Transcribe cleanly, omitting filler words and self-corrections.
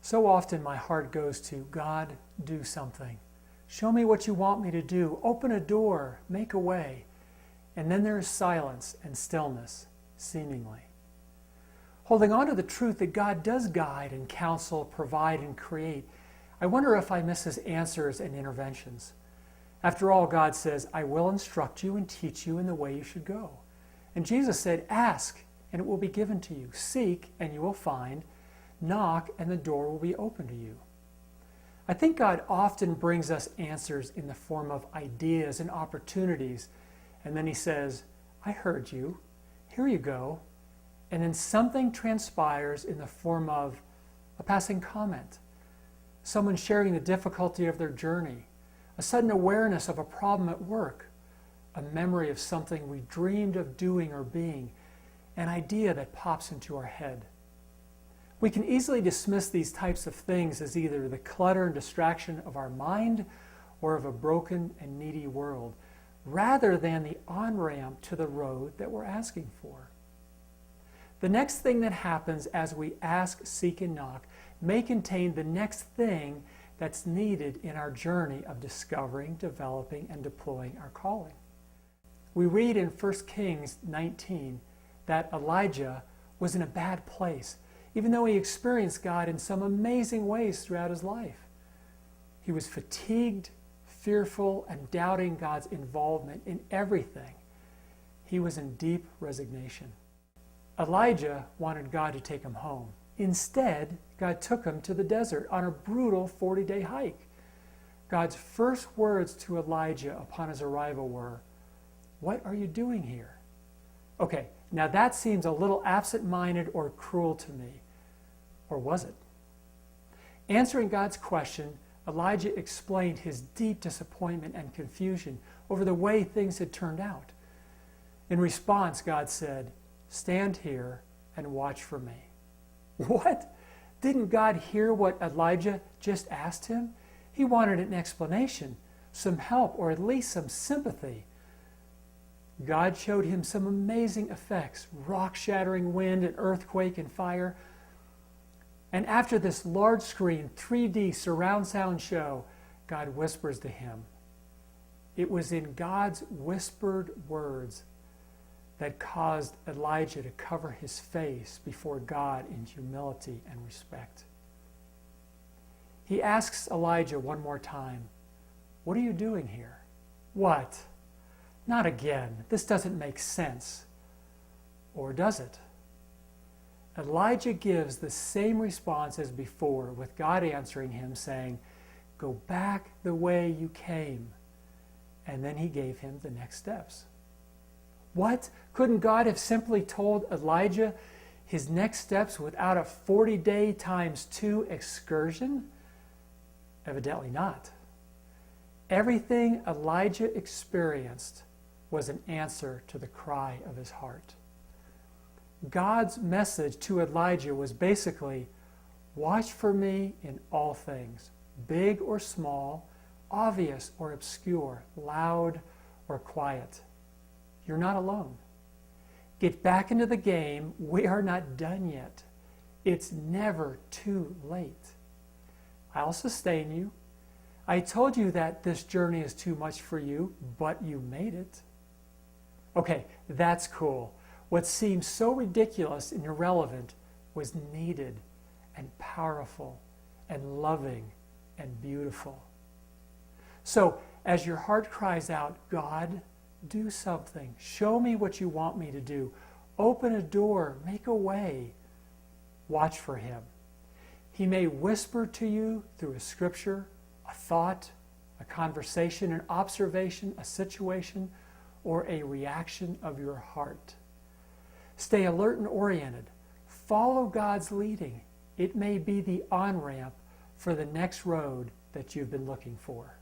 So often my heart goes to, God, do something. Show me what you want me to do. Open a door, make a way. And then there is silence and stillness, seemingly. Holding on to the truth that God does guide and counsel, provide and create, I wonder if I miss his answers and interventions. After all, God says, I will instruct you and teach you in the way you should go. And Jesus said, ask, and it will be given to you. Seek, and you will find. Knock, and the door will be open to you. I think God often brings us answers in the form of ideas and opportunities, and then he says, I heard you. Here you go. And then something transpires in the form of a passing comment, someone sharing the difficulty of their journey, a sudden awareness of a problem at work, a memory of something we dreamed of doing or being, an idea that pops into our head. We can easily dismiss these types of things as either the clutter and distraction of our mind or of a broken and needy world, rather than the on-ramp to the road that we're asking for. The next thing that happens as we ask, seek, and knock may contain the next thing that's needed in our journey of discovering, developing, and deploying our calling. We read in 1 Kings 19 that Elijah was in a bad place, even though he experienced God in some amazing ways throughout his life. He was fatigued, fearful, and doubting God's involvement in everything. He was in deep resignation. Elijah wanted God to take him home. Instead, God took him to the desert on a brutal 40-day hike. God's first words to Elijah upon his arrival were, "What are you doing here?" Okay, now that seems a little absent-minded or cruel to me. Or was it? Answering God's question, Elijah explained his deep disappointment and confusion over the way things had turned out. In response, God said, "Stand here and watch for me." What? Didn't God hear what Elijah just asked him? He wanted an explanation, some help, or at least some sympathy. God showed him some amazing effects, rock-shattering wind, an earthquake, and fire. And after this large-screen 3D surround sound show, God whispers to him. It was in God's whispered words that caused Elijah to cover his face before God in humility and respect. He asks Elijah one more time, "What are you doing here?" "What? Not again. This doesn't make sense." Or does it? Elijah gives the same response as before, with God answering him, saying, "Go back the way you came." And then he gave him the next steps. What? Couldn't God have simply told Elijah his next steps without a 40-day times 2 excursion? Evidently not. Everything Elijah experienced was an answer to the cry of his heart. God's message to Elijah was basically, watch for me in all things, big or small, obvious or obscure, loud or quiet. You're not alone. Get back into the game. We are not done yet. It's never too late. I'll sustain you. I told you that this journey is too much for you, but you made it. Okay, that's cool. What seemed so ridiculous and irrelevant was needed and powerful and loving and beautiful. So, as your heart cries out, "God, do something. Show me what you want me to do. Open a door. Make a way." Watch for him. He may whisper to you through a scripture, a thought, a conversation, an observation, a situation, or a reaction of your heart. Stay alert and oriented. Follow God's leading. It may be the on-ramp for the next road that you've been looking for.